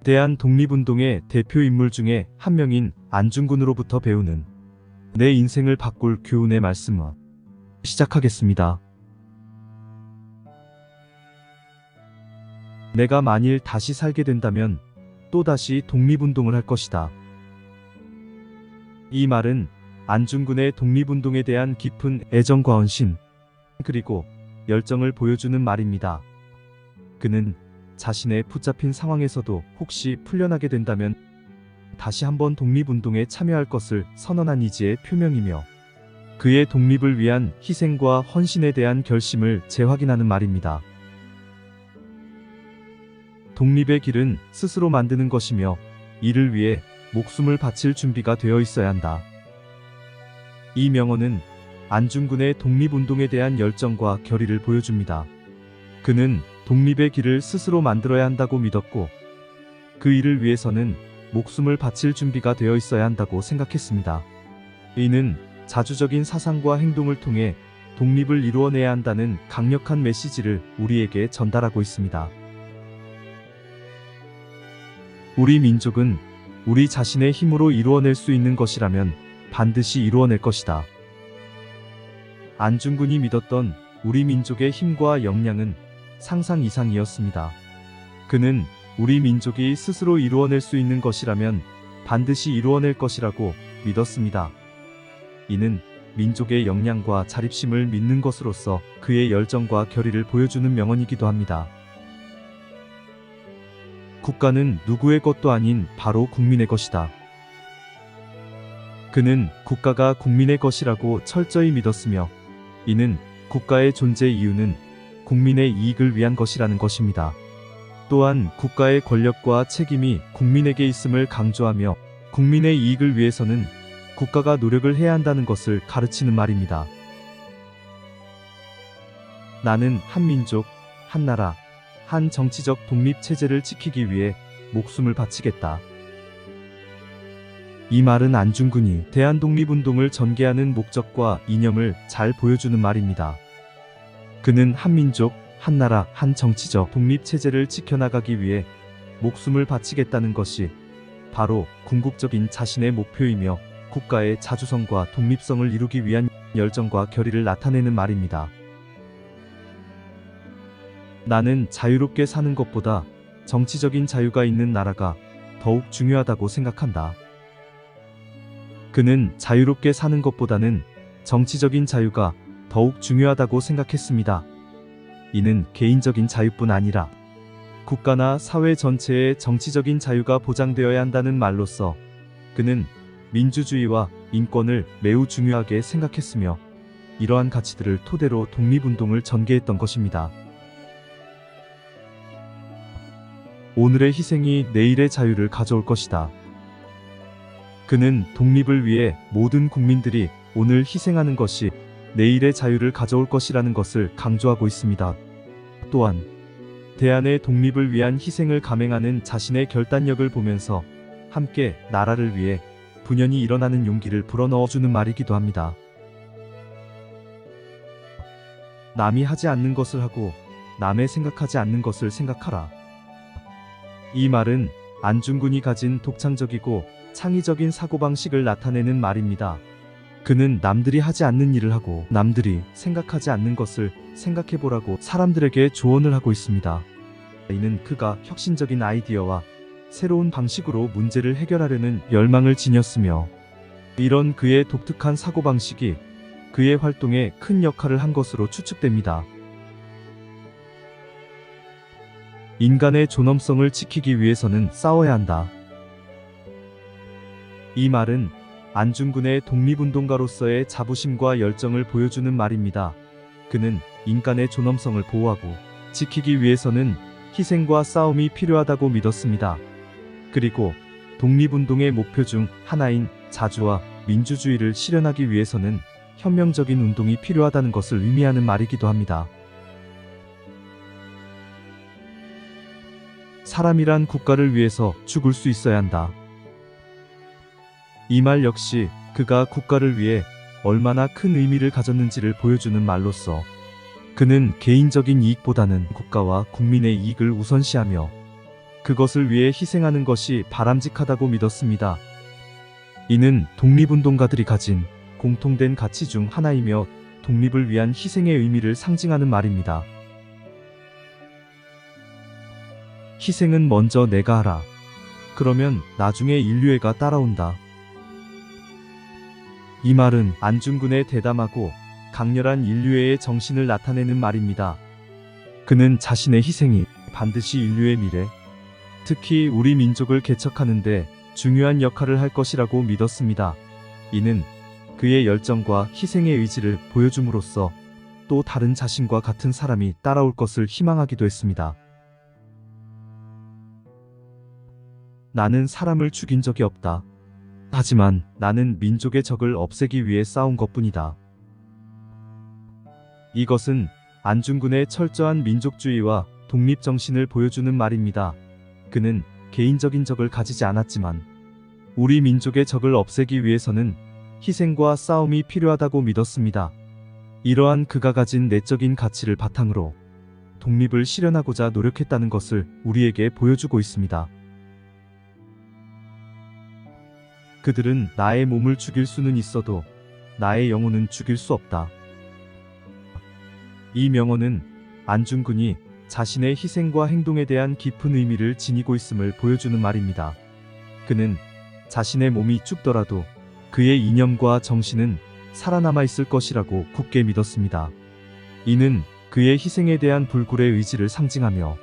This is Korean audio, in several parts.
대한 독립운동의 대표 인물 중에 한 명인 안중근으로부터 배우는 내 인생을 바꿀 교훈의 말씀을 시작하겠습니다. 내가 만일 다시 살게 된다면 또다시 독립운동을 할 것이다. 이 말은 안중근의 독립운동에 대한 깊은 애정과 헌신, 그리고 열정을 보여주는 말입니다. 그는 자신의 붙잡힌 상황에서도 혹시 풀려나게 된다면 다시 한번 독립운동에 참여할 것을 선언한 의지의 표명이며 그의 독립을 위한 희생과 헌신에 대한 결심을 재확인하는 말입니다. 독립의 길은 스스로 만드는 것이며 이를 위해 목숨을 바칠 준비가 되어 있어야 한다. 이 명언은 안중근의 독립운동에 대한 열정과 결의를 보여줍니다. 그는 독립의 길을 스스로 만들어야 한다고 믿었고 그 일을 위해서는 목숨을 바칠 준비가 되어 있어야 한다고 생각했습니다. 이는 자주적인 사상과 행동을 통해 독립을 이루어내야 한다는 강력한 메시지를 우리에게 전달하고 있습니다. 우리 민족은 우리 자신의 힘으로 이루어낼 수 있는 것이라면 반드시 이루어낼 것이다. 안중근이 믿었던 우리 민족의 힘과 역량은 상상 이상이었습니다. 그는 우리 민족이 스스로 이루어낼 수 있는 것이라면 반드시 이루어낼 것이라고 믿었습니다. 이는 민족의 역량과 자립심을 믿는 것으로서 그의 열정과 결의를 보여주는 명언이기도 합니다. 국가는 누구의 것도 아닌 바로 국민의 것이다. 그는 국가가 국민의 것이라고 철저히 믿었으며 이는 국가의 존재 이유는 국민의 이익을 위한 것이라는 것입니다. 또한 국가의 권력과 책임이 국민에게 있음을 강조하며 국민의 이익을 위해서는 국가가 노력을 해야 한다는 것을 가르치는 말입니다. 나는 한 민족, 한 나라, 한 정치적 독립 체제를 지키기 위해 목숨을 바치겠다. 이 말은 안중근이 대한독립운동을 전개하는 목적과 이념을 잘 보여주는 말입니다. 그는 한 민족, 한 나라, 한 정치적 독립 체제를 지켜나가기 위해 목숨을 바치겠다는 것이 바로 궁극적인 자신의 목표이며 국가의 자주성과 독립성을 이루기 위한 열정과 결의를 나타내는 말입니다. 나는 자유롭게 사는 것보다 정치적인 자유가 있는 나라가 더욱 중요하다고 생각한다. 그는 자유롭게 사는 것보다는 정치적인 자유가 더욱 중요하다고 생각했습니다. 이는 개인적인 자유뿐 아니라 국가나 사회 전체의 정치적인 자유가 보장되어야 한다는 말로써 그는 민주주의와 인권을 매우 중요하게 생각했으며 이러한 가치들을 토대로 독립운동을 전개했던 것입니다. 오늘의 희생이 내일의 자유를 가져올 것이다. 그는 독립을 위해 모든 국민들이 오늘 희생하는 것이 내일의 자유를 가져올 것이라는 것을 강조하고 있습니다. 또한 대한의 독립을 위한 희생을 감행하는 자신의 결단력을 보면서 함께 나라를 위해 분연히 일어나는 용기를 불어넣어주는 말이기도 합니다. 남이 하지 않는 것을 하고 남의 생각하지 않는 것을 생각하라. 이 말은 안중근이 가진 독창적이고 창의적인 사고방식을 나타내는 말입니다. 그는 남들이 하지 않는 일을 하고 남들이 생각하지 않는 것을 생각해보라고 사람들에게 조언을 하고 있습니다. 이는 그가 혁신적인 아이디어와 새로운 방식으로 문제를 해결하려는 열망을 지녔으며 이런 그의 독특한 사고방식이 그의 활동에 큰 역할을 한 것으로 추측됩니다. 인간의 존엄성을 지키기 위해서는 싸워야 한다. 이 말은 안중근의 독립운동가로서의 자부심과 열정을 보여주는 말입니다. 그는 인간의 존엄성을 보호하고 지키기 위해서는 희생과 싸움이 필요하다고 믿었습니다. 그리고 독립운동의 목표 중 하나인 자주와 민주주의를 실현하기 위해서는 혁명적인 운동이 필요하다는 것을 의미하는 말이기도 합니다. 사람이란 국가를 위해서 죽을 수 있어야 한다. 이 말 역시 그가 국가를 위해 얼마나 큰 의미를 가졌는지를 보여주는 말로써 그는 개인적인 이익보다는 국가와 국민의 이익을 우선시하며 그것을 위해 희생하는 것이 바람직하다고 믿었습니다. 이는 독립운동가들이 가진 공통된 가치 중 하나이며 독립을 위한 희생의 의미를 상징하는 말입니다. 희생은 먼저 내가 하라. 그러면 나중에 인류애가 따라온다. 이 말은 안중근의 대담하고 강렬한 인류애의 정신을 나타내는 말입니다. 그는 자신의 희생이 반드시 인류의 미래, 특히 우리 민족을 개척하는데 중요한 역할을 할 것이라고 믿었습니다. 이는 그의 열정과 희생의 의지를 보여줌으로써 또 다른 자신과 같은 사람이 따라올 것을 희망하기도 했습니다. 나는 사람을 죽인 적이 없다. 하지만 나는 민족의 적을 없애기 위해 싸운 것뿐이다. 이것은 안중근의 철저한 민족주의와 독립정신을 보여주는 말입니다. 그는 개인적인 적을 가지지 않았지만 우리 민족의 적을 없애기 위해서는 희생과 싸움이 필요하다고 믿었습니다. 이러한 그가 가진 내적인 가치를 바탕으로 독립을 실현하고자 노력했다는 것을 우리에게 보여주고 있습니다. 그들은 나의 몸을 죽일 수는 있어도 나의 영혼은 죽일 수 없다. 이 명언은 안중근이 자신의 희생과 행동에 대한 깊은 의미를 지니고 있음을 보여주는 말입니다. 그는 자신의 몸이 죽더라도 그의 이념과 정신은 살아남아 있을 것이라고 굳게 믿었습니다. 이는 그의 희생에 대한 불굴의 의지를 상징하며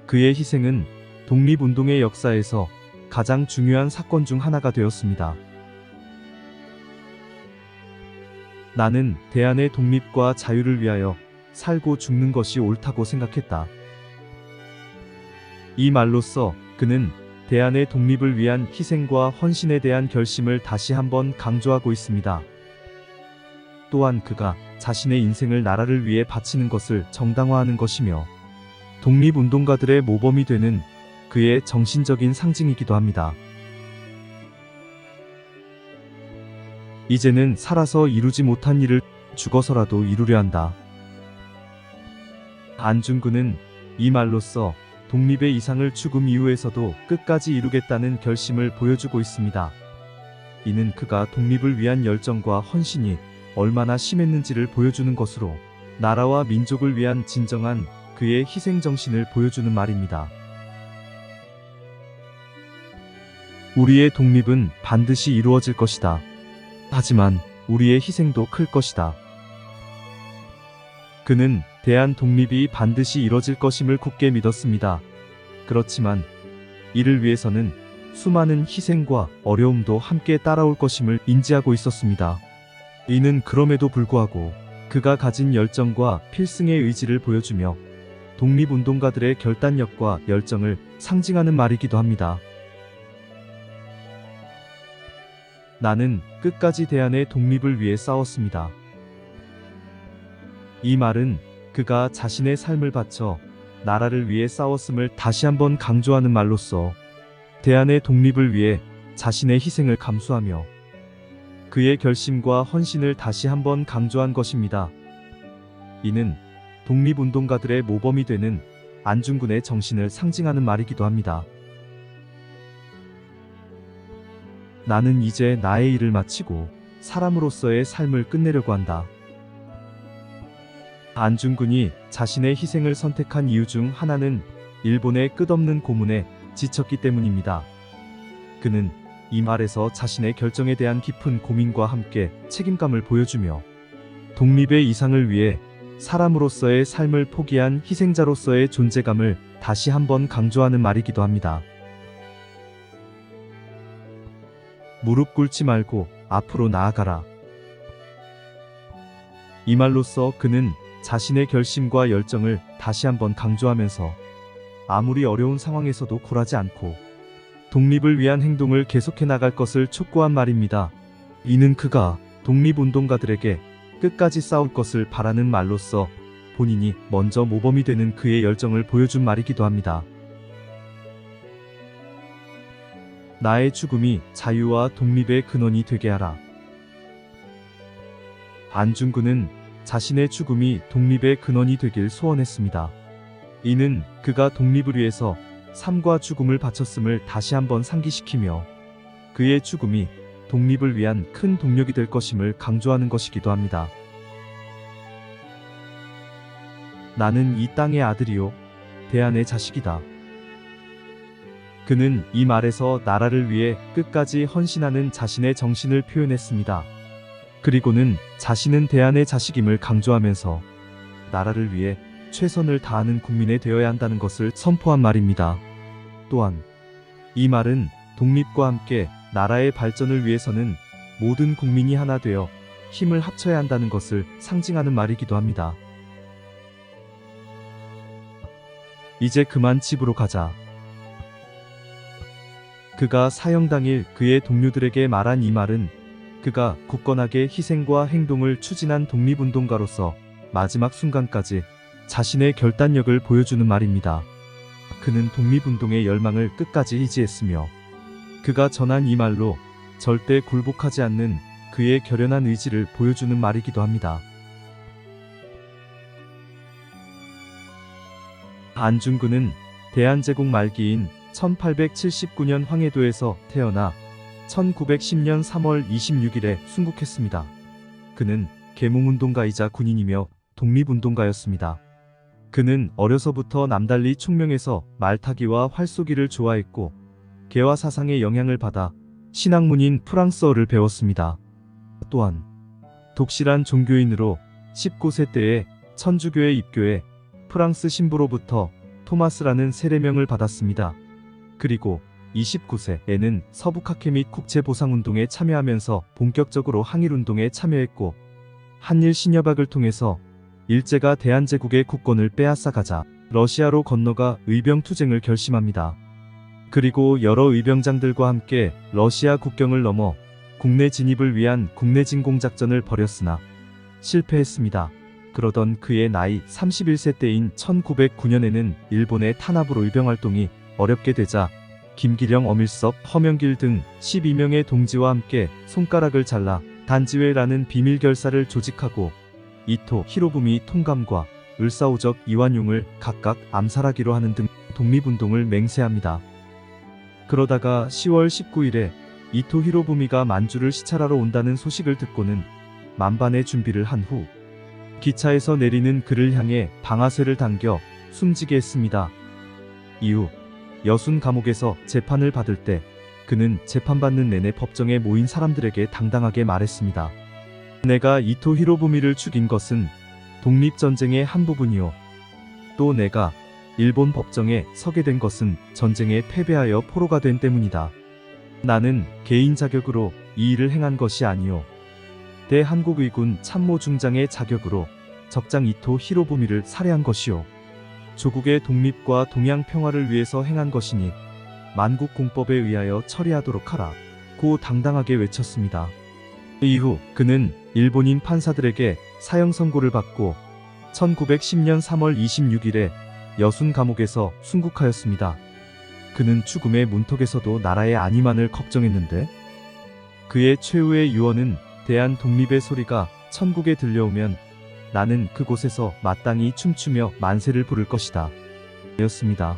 그의 희생은 독립운동의 역사에서 가장 중요한 사건 중 하나가 되었습니다. 나는 대한의 독립과 자유를 위하여 살고 죽는 것이 옳다고 생각했다. 이 말로써 그는 대한의 독립을 위한 희생과 헌신에 대한 결심을 다시 한번 강조하고 있습니다. 또한 그가 자신의 인생을 나라를 위해 바치는 것을 정당화하는 것이며 독립운동가들의 모범이 되는 그의 정신적인 상징이기도 합니다. 이제는 살아서 이루지 못한 일을 죽어서라도 이루려 한다. 안중근은 이 말로써 독립의 이상을 죽음 이후에서도 끝까지 이루겠다는 결심을 보여주고 있습니다. 이는 그가 독립을 위한 열정과 헌신이 얼마나 심했는지를 보여주는 것으로 나라와 민족을 위한 진정한 그의 희생정신을 보여주는 말입니다. 우리의 독립은 반드시 이루어질 것이다. 하지만 우리의 희생도 클 것이다. 그는 대한 독립이 반드시 이뤄질 것임을 굳게 믿었습니다. 그렇지만 이를 위해서는 수많은 희생과 어려움도 함께 따라올 것임을 인지하고 있었습니다. 이는 그럼에도 불구하고 그가 가진 열정과 필승의 의지를 보여주며 독립운동가들의 결단력과 열정을 상징하는 말이기도 합니다. 나는 끝까지 대한의 독립을 위해 싸웠습니다. 이 말은 그가 자신의 삶을 바쳐 나라를 위해 싸웠음을 다시 한번 강조하는 말로써 대한의 독립을 위해 자신의 희생을 감수하며 그의 결심과 헌신을 다시 한번 강조한 것입니다. 이는 독립운동가들의 모범이 되는 안중근의 정신을 상징하는 말이기도 합니다. 나는 이제 나의 일을 마치고 사람으로서의 삶을 끝내려고 한다. 안중근이 자신의 희생을 선택한 이유 중 하나는 일본의 끝없는 고문에 지쳤기 때문입니다. 그는 이 말에서 자신의 결정에 대한 깊은 고민과 함께 책임감을 보여주며 독립의 이상을 위해 사람으로서의 삶을 포기한 희생자로서의 존재감을 다시 한번 강조하는 말이기도 합니다. 무릎 꿇지 말고 앞으로 나아가라. 이 말로써 그는 자신의 결심과 열정을 다시 한번 강조하면서 아무리 어려운 상황에서도 굴하지 않고 독립을 위한 행동을 계속해 나갈 것을 촉구한 말입니다. 이는 그가 독립운동가들에게 끝까지 싸울 것을 바라는 말로써 본인이 먼저 모범이 되는 그의 열정을 보여준 말이기도 합니다. 나의 죽음이 자유와 독립의 근원이 되게 하라. 안중근은 자신의 죽음이 독립의 근원이 되길 소원했습니다. 이는 그가 독립을 위해서 삶과 죽음을 바쳤음을 다시 한번 상기시키며 그의 죽음이 독립을 위한 큰 동력이 될 것임을 강조하는 것이기도 합니다. 나는 이 땅의 아들이요 대안의 자식이다. 그는 이 말에서 나라를 위해 끝까지 헌신하는 자신의 정신을 표현했습니다. 그리고는 자신은 대안의 자식임을 강조하면서 나라를 위해 최선을 다하는 국민이 되어야 한다는 것을 선포한 말입니다. 또한 이 말은 독립과 함께 나라의 발전을 위해서는 모든 국민이 하나 되어 힘을 합쳐야 한다는 것을 상징하는 말이기도 합니다. 이제 그만 집으로 가자. 그가 사형 당일 그의 동료들에게 말한 이 말은 그가 굳건하게 희생과 행동을 추진한 독립운동가로서 마지막 순간까지 자신의 결단력을 보여주는 말입니다. 그는 독립운동의 열망을 끝까지 의지했으며 그가 전한 이 말로 절대 굴복하지 않는 그의 결연한 의지를 보여주는 말이기도 합니다. 안중근은 대한제국 말기인 1879년 황해도에서 태어나 1910년 3월 26일에 순국했습니다. 그는 계몽운동가이자 군인이며 독립운동가였습니다. 그는 어려서부터 남달리 총명해서 말타기와 활쏘기를 좋아했고 개화 사상의 영향을 받아 신학문인 프랑스어를 배웠습니다. 또한 독실한 종교인으로 19세 때에 천주교에 입교해 프랑스 신부로부터 토마스라는 세례명을 받았습니다. 그리고 29세에는 서북학회 및 국제보상운동에 참여하면서 본격적으로 항일운동에 참여했고 한일 신협약을 통해서 일제가 대한제국의 국권을 빼앗아가자 러시아로 건너가 의병투쟁을 결심합니다. 그리고 여러 의병장들과 함께 러시아 국경을 넘어 국내 진입을 위한 국내진공 작전을 벌였으나 실패했습니다. 그러던 그의 나이 31세 때인 1909년에는 일본의 탄압으로 의병활동이 어렵게 되자 김기령, 어밀섭, 허명길 등 12명의 동지와 함께 손가락을 잘라 단지회라는 비밀결사를 조직하고 이토 히로부미 통감과 을사오적 이완용을 각각 암살하기로 하는 등 독립운동을 맹세합니다. 그러다가 10월 19일에 이토 히로부미가 만주를 시찰하러 온다는 소식을 듣고는 만반의 준비를 한 후 기차에서 내리는 그를 향해 방아쇠를 당겨 숨지게 했습니다. 이후 여순 감옥에서 재판을 받을 때 그는 재판받는 내내 법정에 모인 사람들에게 당당하게 말했습니다. 내가 이토 히로부미를 죽인 것은 독립전쟁의 한 부분이요. 또 내가 일본 법정에 서게 된 것은 전쟁에 패배하여 포로가 된 때문이다. 나는 개인 자격으로 이 일을 행한 것이 아니요. 대한국의군 참모중장의 자격으로 적장 이토 히로부미를 살해한 것이요. 조국의 독립과 동양 평화를 위해서 행한 것이니 만국공법에 의하여 처리하도록 하라. 고 당당하게 외쳤습니다. 이후 그는 일본인 판사들에게 사형 선고를 받고 1910년 3월 26일에 여순 감옥에서 순국하였습니다. 그는 죽음의 문턱에서도 나라의 안위만을 걱정했는데 그의 최후의 유언은 대한 독립의 소리가 천국에 들려오면 나는 그곳에서 마땅히 춤추며 만세를 부를 것이다 였습니다.